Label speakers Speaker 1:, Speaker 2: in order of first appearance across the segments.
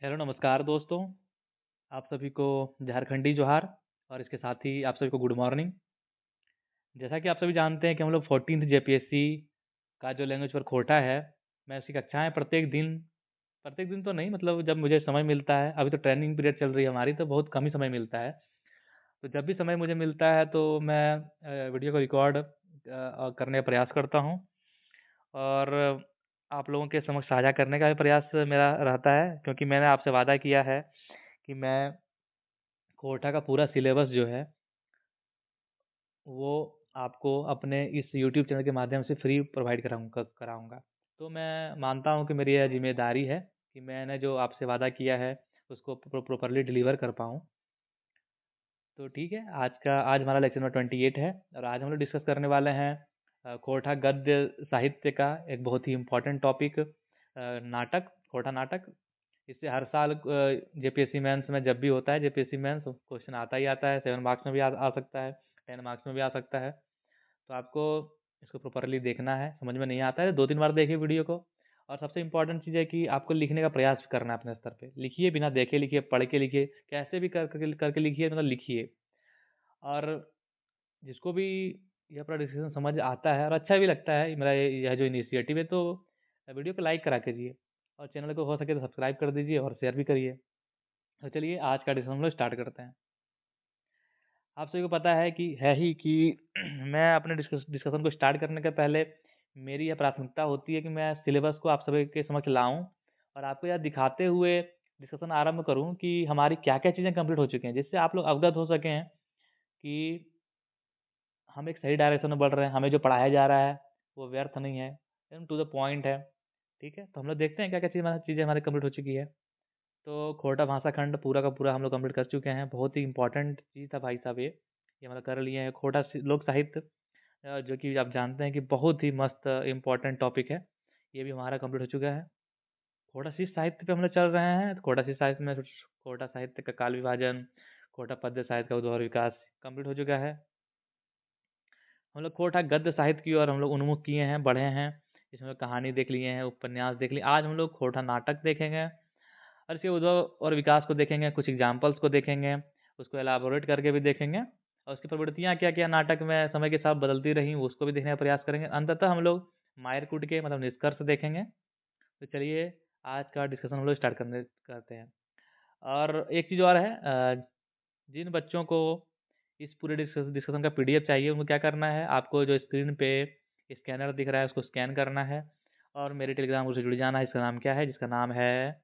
Speaker 1: Hello नमस्कार दोस्तों। आप सभी को झारखंडी जोहार और इसके साथ ही आप सभी को गुड मॉर्निंग। जैसा कि आप सभी जानते हैं कि हम लोग 14th जेपीएससी का जो लैंग्वेज पर खोटा है, मैं उसकी कक्षाएं प्रत्येक दिन तो नहीं, मतलब जब मुझे समय मिलता है। अभी तो ट्रेनिंग पीरियड चल रही है हमारी, तो बहुत कम ही समय मिलता है। तो जब भी समय मुझे मिलता है तो मैं वीडियो को रिकॉर्ड करने का प्रयास करता हूँ और आप लोगों के समक्ष साझा करने का भी प्रयास मेरा रहता है, क्योंकि मैंने आपसे वादा किया है कि मैं कोटा का पूरा सिलेबस जो है वो आपको अपने इस यूट्यूब चैनल के माध्यम से फ्री प्रोवाइड कराऊंगा। तो मैं मानता हूँ कि मेरी यह जिम्मेदारी है कि मैंने जो आपसे वादा किया है उसको प्रॉपरली डिलीवर कर पाऊँ। तो ठीक है, आज हमारा लेक्चर नंबर 28 है और आज हम लोग डिस्कस करने वाले हैं कोटा गद्य साहित्य का एक बहुत ही इम्पोर्टेंट टॉपिक, नाटक, कोटा नाटक। इससे हर साल जेपीएससी मेंस में जब भी होता है जेपीएससी मेंस, क्वेश्चन आता ही आता है। 7 मार्क्स में भी आ सकता है, 10 मार्क्स में भी आ सकता है। तो आपको इसको प्रॉपरली देखना है। समझ में नहीं आता है 2-3 बार देखिए वीडियो को। और सबसे इम्पोर्टेंट चीज़ है कि आपको लिखने का प्रयास करना है अपने स्तर पे। लिखिए, बिना देखे लिखिए, पढ़ के लिखिए, कैसे भी करके लिखिए, मतलब लिखिए। और जिसको भी यह पूरा डिस्कशन समझ आता है और अच्छा भी लगता है मेरा यह जो इनिशिएटिव है, तो वीडियो को लाइक करा कीजिए और चैनल को हो सके तो सब्सक्राइब कर दीजिए और शेयर भी करिए। तो चलिए आज का डिस्कशन हम लोग स्टार्ट करते हैं। आप सभी को पता है कि मैं अपने डिस्कशन को स्टार्ट करने के पहले मेरी यह प्राथमिकता होती है कि मैं सिलेबस को आप सभी के समक्ष लाऊं और आपको यह दिखाते हुए डिस्कशन आरंभ करूं कि हमारी क्या क्या चीज़ें कंप्लीट हो चुकी हैं, जिससे आप लोग अवगत हो सकें कि हम एक सही डायरेक्शन में बढ़ रहे हैं। हमें जो पढ़ाया जा रहा है वो व्यर्थ नहीं है, एकदम टू द पॉइंट है। ठीक है, तो हम लोग देखते हैं क्या क्या चीज़ें हमारी कंप्लीट हो चुकी है। तो खोटा भाषा खंड पूरा का पूरा हम लोग कंप्लीट कर चुके हैं। बहुत ही इंपॉर्टेंट चीज़ था भाई साहब, ये मतलब कर लिए हैं। खोटा लोक साहित्य, जो कि आप जानते हैं कि बहुत ही मस्त इम्पोर्टेंट टॉपिक है, ये भी हमारा कंप्लीट हो चुका है। खोटा शिष्ट साहित्य पे हम लोग चल रहे हैं। तो खोटा शिष्ट साहित्य में खोटा साहित्य का काल विभाजन, खोटा पद्य साहित्य का उद्भव और विकास कंप्लीट हो चुका है। हम लोग खोटा गद्य साहित्य की ओर हम लोग उन्मुख किए हैं, बढ़े हैं। इसमें कहानी देख लिए हैं, उपन्यास देख लिए। आज हम लोग खोटा नाटक देखेंगे और इसके उद्भव और विकास को देखेंगे, कुछ एग्जाम्पल्स को देखेंगे, उसको एलाबोरेट करके भी देखेंगे और उसकी प्रवृत्तियाँ क्या क्या नाटक में समय के साथ बदलती रही उसको भी देखने का प्रयास करेंगे। अंततः हम लोग मायर कूट के मतलब निष्कर्ष देखेंगे। तो चलिए आज का डिस्कशन हम लोग स्टार्ट करते हैं। और एक चीज़ और है, जिन बच्चों को इस पूरे डिस्कशन का पीडीएफ चाहिए उनको क्या करना है, आपको जो स्क्रीन पे स्कैनर दिख रहा है उसको स्कैन करना है और मेरे टेलीग्राम ग्रुप से जुड़ जाना है। इसका नाम क्या है? जिसका नाम है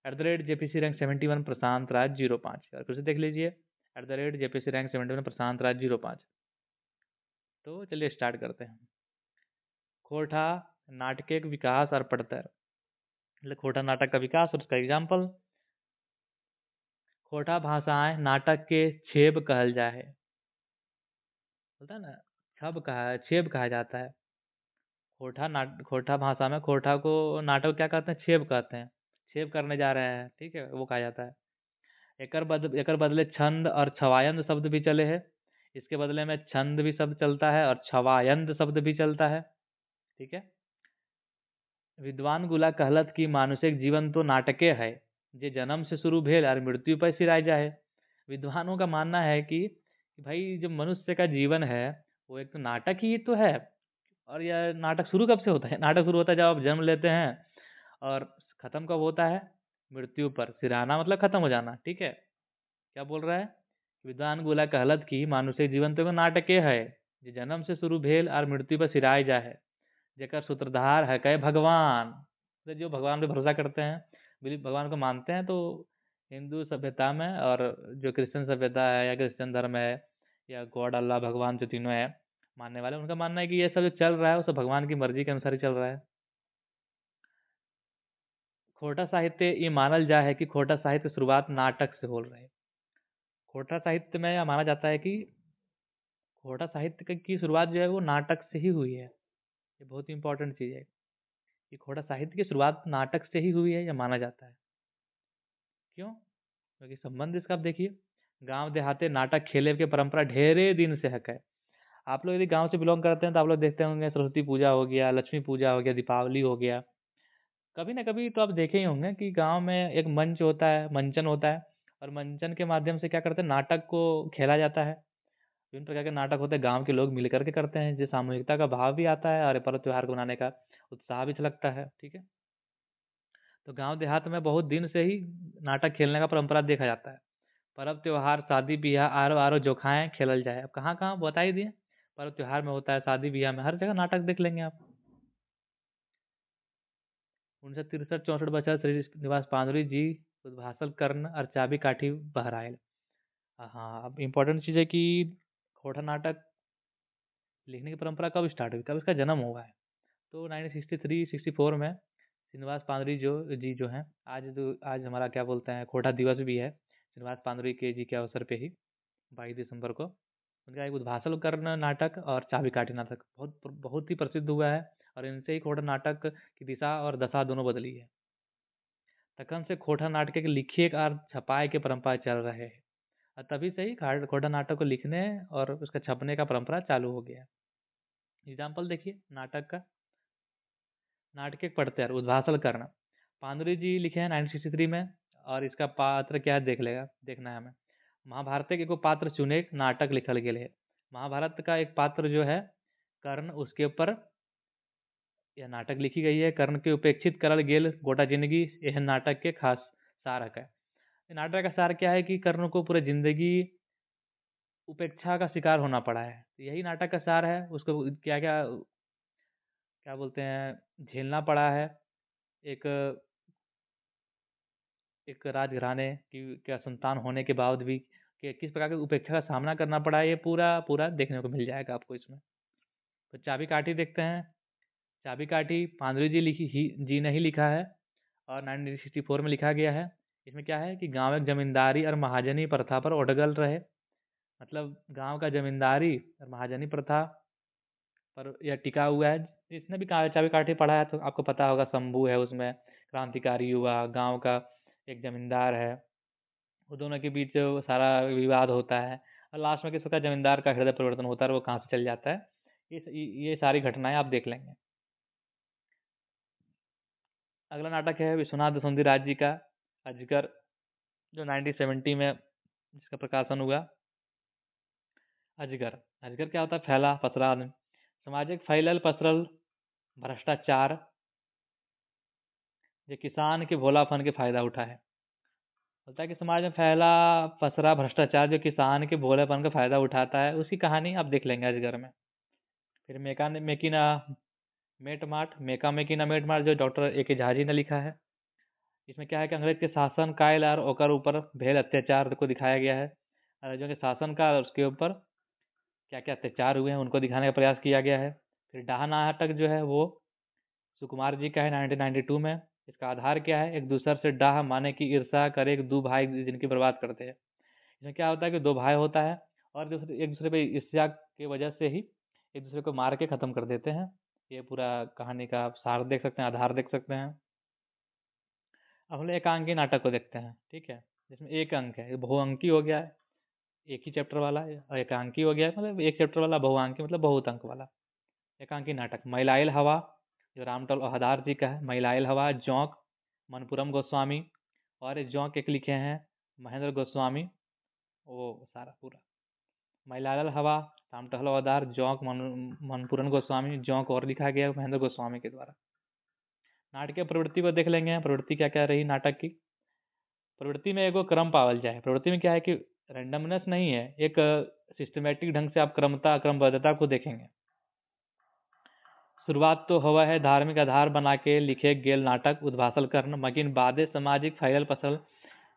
Speaker 1: @JPC रैंक 71 प्रशांत राज 05। और फिर से देख लीजिए, @JPC रैंक 71 प्रशांत राज 05। तो चलिए स्टार्ट करते हैं। खोटा नाटक के विकास और पढ़तर, मतलब खोटा नाटक का विकास और उसका एग्जाम्पल। खोटा भाषाएं नाटक के छेब कहल जाए, बोलता है ना, छेब कहा जाता है। खोटा भाषा में खोटा को नाटक को क्या कहते हैं? छेब कहते हैं। छेब करने जा रहे हैं, ठीक है, वो कहा जाता है। एकर बदले छंद और छवायंद शब्द भी चले हैं। इसके बदले में छंद भी शब्द चलता है और छवायंद शब्द भी चलता है। ठीक है। विद्वान गुला कहलत कि मानुषिक जीवन तो नाटके है, जे जन्म से शुरू भेल और मृत्यु पर सिराय जाए। विद्वानों का मानना है कि भाई जो मनुष्य का जीवन है वो एक तो नाटक ही तो है। और यह नाटक शुरू कब से होता है? नाटक शुरू होता है जब आप जन्म लेते हैं और खत्म कब होता है? मृत्यु पर। सिराना मतलब खत्म हो जाना। ठीक है, क्या बोल रहा है? विद्वान गोला कहलत की मानुषिक जीवन तो एगो नाटके है, जे जन्म से शुरू भेल और मृत्यु पर सिराय जाए। जेकर सूत्रधार है कहे भगवान। तो जो भगवान पे भरोसा करते हैं, भगवान को मानते हैं, तो हिंदू सभ्यता में और जो क्रिश्चियन सभ्यता है या क्रिश्चियन धर्म है या गॉड अल्लाह भगवान जो तीनों है मानने वाले, उनका मानना है कि ये सब जो चल रहा है वो सब भगवान की मर्जी के अनुसार ही चल रहा है। खोटा साहित्य ये मानल जा है कि खोटा साहित्य शुरुआत नाटक से हो रहा है। खोटा साहित्य में यह माना जाता है कि खोटा साहित्य की शुरुआत जो है वो नाटक से ही हुई है। ये बहुत ही इंपॉर्टेंट चीज़ है कि खोटा साहित्य की शुरुआत नाटक से ही हुई है, यह माना जाता है। क्यों? क्योंकि संबंध इसका आप देखिए, गांव देहाते नाटक खेले के परंपरा ढेरे दिन से है। आप लोग यदि गांव से बिलोंग करते हैं तो आप लोग देखते होंगे सरस्वती पूजा हो गया, लक्ष्मी पूजा हो गया, दीपावली हो गया, कभी ना कभी तो आप देखे ही होंगे कि गांव में एक मंच होता है, मंचन होता है, और मंचन के माध्यम से क्या करते हैं, नाटक को खेला जाता है। विभिन्न प्रकार के नाटक होते हैं, गांव के लोग मिल करके करते हैं, जिससे सामूहिकता का भाव भी आता है और पर्व त्योहार को मनाने का उत्साह भी लगता है। ठीक है। तो गांव देहात में बहुत दिन से ही नाटक खेलने का परंपरा देखा जाता है। पर्व त्योहार, शादी ब्याह, आरो आरो जोखाएं खेलल जाए। अब कहाँ कहाँ बता ही दिए। पर्व त्योहार में होता है, शादी ब्याह में, हर जगह नाटक देख लेंगे आप। 1963-64 श्री निवास पांडुरी जी उद्भासल कर्ण और चाबी काठी बहरायल। हाँ, अब इम्पोर्टेंट चीज़ है कि खोटा नाटक लिखने की परंपरा कब स्टार्ट हुई, कब इसका जन्म हुआ है। तो 1963-64 में श्रीनिवास पांडुरी जो हैं, आज हमारा क्या बोलते हैं, खोटा दिवस भी है श्रीनिवास पांडुरी के जी के अवसर पे ही, 22 दिसंबर को उनका एक उद्भासल कर्ण नाटक और चाबी काठी नाटक बहुत बहुत ही प्रसिद्ध हुआ है। और इनसे ही खोटा नाटक की दिशा और दशा दोनों बदली है। तखन से खोटा नाटक के लिखे और छपाए के परंपरा चल रहे हैं। और तभी से ही खोटा नाटक को लिखने और उसका छपने का परंपरा चालू हो गया। एग्जाम्पल देखिए नाटक का। नाटक एक पढ़ते हैं उद्भासल कर्ण, पांडुरी जी लिखे हैं 1963 में। और इसका पात्र क्या है देखना है हमें। महाभारत के एगो पात्र चुने नाटक लिखल गेल है। महाभारत का एक पात्र जो है कर्ण, उसके ऊपर यह नाटक लिखी गई है। कर्ण के उपेक्षित करल गेल गोटा जिंदगी यह नाटक के खास सारक है। नाटक का सार क्या है कि कर्ण को पूरी जिंदगी उपेक्षा का शिकार होना पड़ा है। यही नाटक का सार है। उसको क्या क्या क्या बोलते हैं, झेलना पड़ा है। एक एक राजघराने की क्या संतान होने के बाद भी कि किस प्रकार की उपेक्षा का सामना करना पड़ा है, ये पूरा पूरा देखने को मिल जाएगा आपको इसमें। तो चाबी काठी देखते हैं। चाबी काठी पांडुरी जी ने ही लिखा है और 1964 में लिखा गया है। इसमें क्या है कि गांव एक जमींदारी और महाजनी प्रथा पर उड़गल रहे। मतलब गांव का जमींदारी और महाजनी प्रथा पर यह टिका हुआ है। जिसने भी चाबी काठी पढ़ा है तो आपको पता होगा, शंभू है उसमें, क्रांतिकारी युवा, गांव का एक जमींदार है, वो दोनों के बीच वो सारा विवाद होता है और लास्ट में किस प्रकार जमींदार का हृदय परिवर्तन होता है और वो कहाँ से चल जाता है। ये सारी घटनाएं आप देख लेंगे। अगला नाटक है विश्वनाथ दसुंधी राज जी का अजगर, जो 1970 में जिसका प्रकाशन हुआ। अजगर अजगर क्या होता है, फैला पसरा आदमी, सामाजिक फैलल पसरल भ्रष्टाचार जो किसान के भोलापन के फायदा उठा है। होता है कि समाज में फैला पसरा भ्रष्टाचार जो किसान के भोलेपन का फायदा उठाता है, उसकी कहानी आप देख लेंगे अजगर में। फिर मेका मेकिना मेट मार्ट जो डॉक्टर A.K. झा जी ने लिखा है। इसमें क्या है कि अंग्रेज के शासन कायल और ओकर ऊपर भेल अत्याचार को दिखाया गया है। अंग्रेजों के शासन का और उसके ऊपर क्या क्या अत्याचार हुए हैं उनको दिखाने का प्रयास किया गया है। फिर डाह नाटक जो है वो सुकुमार जी का है 1992 में। इसका आधार क्या है, एक दूसरे से डाह माने की ईर्षा करे दो भाई जिनकी बर्बाद करते हैं। इसमें क्या होता है कि दो भाई होता है और एक दूसरे पे ईर्ष्या की वजह से ही एक दूसरे को मार के खत्म कर देते हैं। ये पूरा कहानी का आप सार देख सकते हैं, आधार देख सकते हैं। अब हम लोग एकांकी नाटक को देखते हैं। ठीक है, जिसमें एक अंक है, बहुअंकी हो गया है, एक ही चैप्टर वाला है, और एकांकी हो गया है मतलब एक चैप्टर वाला, बहुअंकी मतलब बहुत अंक वाला। एकांकी नाटक मैलाइल हवा जो रामटल ओहदार जी का है। मैलाइल हवा जोंक मनपुरम गोस्वामी, और इस जोंक एक लिखे हैं महेंद्र गोस्वामी। वो सारा पूरा मैलाइल हवा रामटहल ओहदार जोंक मनपुरम गोस्वामी, जोंक और लिखा गया है महेंद्र गोस्वामी के द्वारा। नाटकीय प्रवृत्ति को देख लेंगे। प्रवृत्ति क्या क्या रही नाटक की। प्रवृत्ति में एगो क्रम पावल जाए। प्रवृत्ति में क्या है कि रैंडमनेस नहीं है, एक सिस्टमेटिक ढंग से आप क्रमबद्धता को देखेंगे। शुरुआत तो हवा है धार्मिक आधार बना के लिखे गेल नाटक उद्भासल कर्ण, मगिन बादे सामाजिक फैलल पसल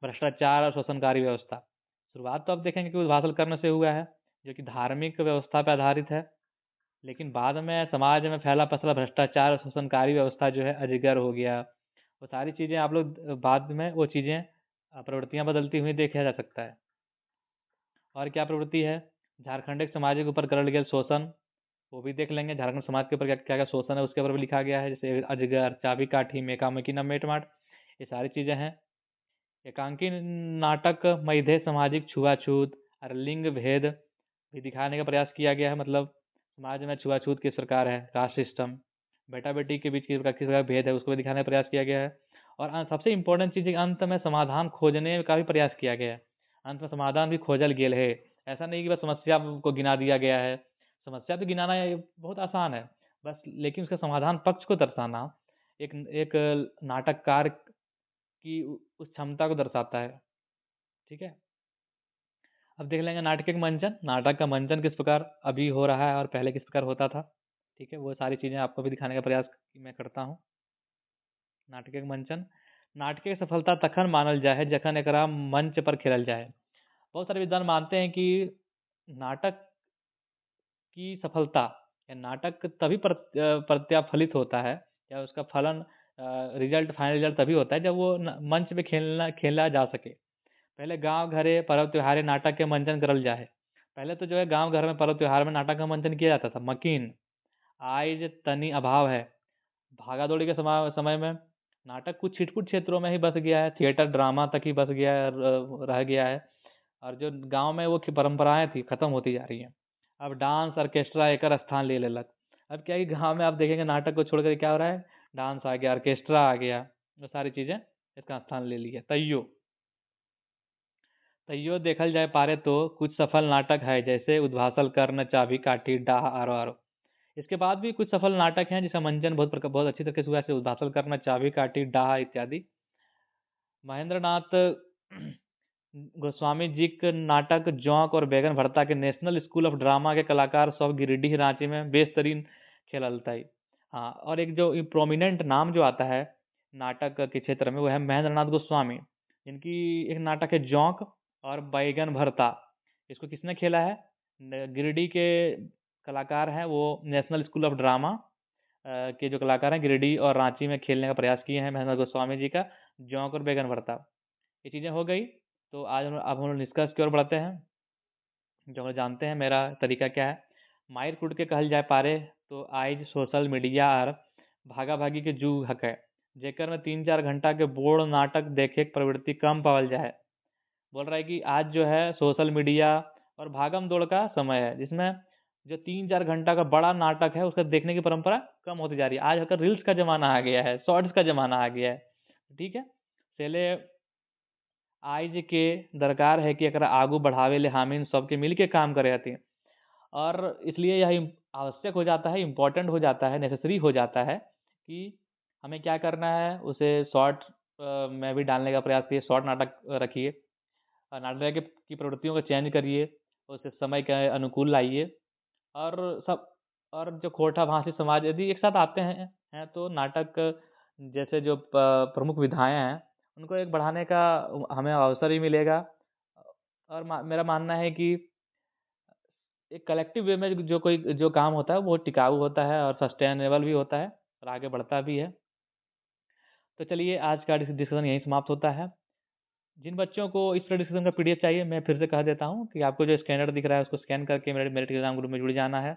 Speaker 1: भ्रष्टाचार और शोषणकारी व्यवस्था। शुरुआत तो आप देखेंगे कि उद्भासल कर्ण से हुआ है, जो कि धार्मिक व्यवस्था पर आधारित है। लेकिन बाद में समाज में फैला पसला भ्रष्टाचार और शोषणकारी व्यवस्था जो है, अजगर हो गया, वो सारी चीज़ें आप लोग बाद में वो चीज़ें प्रवृत्तियाँ बदलती हुई देखा जा सकता है। और क्या प्रवृत्ति है, झारखंड के समाज के ऊपर करल गया शोषण, वो भी देख लेंगे। झारखंड समाज के ऊपर क्या क्या क्या शोषण है उसके ऊपर भी लिखा गया है, जैसे अजगर, चाबी काठी, मेका मेकिना मेट माट, ये सारी चीज़ें हैं। एकांकी नाटक मध्य सामाजिक छुआछूत और लिंग भेद भी दिखाने का प्रयास किया गया है। मतलब समाज में छुआछूत किस प्रकार है, कास्ट सिस्टम, बेटा-बेटी के बीच किस का भेद है उसको भी दिखाने का प्रयास किया गया है। और सबसे इम्पोर्टेंट चीज़ है कि अंत में समाधान खोजने का भी प्रयास किया गया है। अंत में समाधान भी खोजल गेल है। ऐसा नहीं कि बस समस्या को गिना दिया गया है। समस्या तो गिनाना ये बहुत आसान है, बस लेकिन उसका समाधान पक्ष को दर्शाना एक एक नाटककार की उस क्षमता को दर्शाता है। ठीक है? अब देख लेंगे नाटक का मंचन। नाटक का मंचन किस प्रकार अभी हो रहा है और पहले किस प्रकार होता था। ठीक है? वो सारी चीज़ें आपको भी दिखाने का प्रयास मैं करता हूँ। नाटक के मंचन। नाटक के सफलता तखन मानल जाए जखन एकरा मंच पर खेलल जाए। बहुत सारे विद्वान मानते हैं कि नाटक की सफलता या नाटक तभी प्रत्याफलित होता है या उसका फलन रिजल्ट फाइनल रिजल्ट तभी होता है जब वो मंच पे खेला जा सके। पहले गांव घरे पर्व त्योहारे नाटक के मंचन करल जाए। पहले तो जो है गांव घर में पर्व त्योहार में नाटक का मंचन किया जाता था, मकीन आज तनी अभाव है। भागा दौड़ी के समय में नाटक कुछ छिटपुट क्षेत्रों में ही बस गया है, थिएटर ड्रामा तक ही बस गया है, रह गया है। और जो गांव में वो परंपराएं थी खत्म होती जा रही हैं। अब डांस ऑर्केस्ट्रा एक स्थान ले लेलक। अब क्या है कि गाँव में आप देखेंगे नाटक को छोड़कर क्या हो रहा है, डांस आ गया, ऑर्केस्ट्रा आ गया, वो सारी चीजें इसका स्थान ले ली है। तैयो तैयो देखल जाए पारे तो कुछ सफल नाटक है, जैसे उद्भासल कर्ण चाभी काठी डाह आरो आरो। इसके बाद भी कुछ सफल नाटक हैं जिसका मंचन बहुत अच्छी तरीके से हुआ है, जैसे उद्भासल कर्ण चाभी काठी डाह इत्यादि। महेंद्र नाथ गोस्वामी जी के नाटक जौक और बैगन भरता के नेशनल स्कूल ऑफ ड्रामा के कलाकार सब गिरिडीह रांची में बेहतरीन खेललताई। हाँ, और एक जो प्रोमिनेंट नाम जो आता है नाटक के क्षेत्र में वो है महेंद्र नाथ गोस्वामी, जिनकी एक नाटक है जौक और बैगन भरता। इसको किसने खेला है? गिरिडीह के कलाकार हैं वो, नेशनल स्कूल ऑफ ड्रामा के जो कलाकार हैं गिरिडीह और रांची में खेलने का प्रयास किए हैं महेंद्र गोस्वामी जी का जौक और बैगन भरता। ये चीज़ें हो गई। तो आज अब हम लोग निष्कर्ष की ओर बढ़ते हैं। जो हम लोग जानते हैं मेरा तरीका क्या है। मायर कुट के कहल जाए पारे तो आज सोशल मीडिया और भागा भागी के जुग हक है, जेकर में 3-4 घंटा के बोर्ड नाटक देखे के प्रवृत्ति कम पावल जाए। बोल रहा है कि आज जो है सोशल मीडिया और भागम दौड़ का समय है, जिसमें जो 3-4 घंटा का बड़ा नाटक है उसका देखने की परंपरा कम होती जा रही है। आज अगर रील्स का जमाना आ गया है, शॉर्ट्स का जमाना आ गया है। ठीक है, पहले आज के दरकार है कि एकरा आगू बढ़ावे ले हामिन सबके मिल के काम करे हथिन। और इसलिए यह आवश्यक हो जाता है, इम्पोर्टेंट हो जाता है, नेसेसरी हो जाता है कि हमें क्या करना है, उसे शॉर्ट में भी डालने का प्रयास कीजिए। शॉर्ट नाटक रखिए, नाटक की प्रवृत्तियों को चेंज करिए, उसे समय के अनुकूल लाइए। और सब और जो खोटा भाषी समाज यदि एक साथ आते हैं तो नाटक जैसे जो प्रमुख विधाएं हैं उनको एक बढ़ाने का हमें अवसर ही मिलेगा। और मेरा मानना है कि एक कलेक्टिव वे में जो कोई जो काम होता है वो टिकाऊ होता है और सस्टेनेबल भी होता है और आगे बढ़ता भी है। तो चलिए आज का डिस्कशन यहीं समाप्त होता है। जिन बच्चों को इस तरह डिस्कशन का पीडीएफ चाहिए, मैं फिर से कह देता हूँ कि आपको जो स्कैनर दिख रहा है उसको स्कैन करके मेरे मेरे टेलीग्राम ग्रुप में जुड़ जाना है।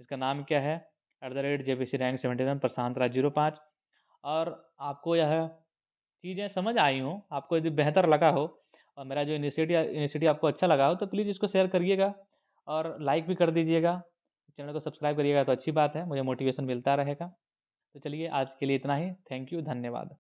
Speaker 1: इसका नाम क्या है, @JPC रैंक 77 प्रशांत राज 05। और आपको यह चीज़ें समझ आई हों, आपको यदि बेहतर लगा हो और मेरा जो इनिशिएटिव आपको अच्छा लगा हो तो प्लीज़ इसको शेयर करिएगा और लाइक भी कर दीजिएगा। चैनल को सब्सक्राइब करिएगा तो अच्छी बात है, मुझे मोटिवेशन मिलता रहेगा। तो चलिए आज के लिए इतना ही। थैंक यू, धन्यवाद।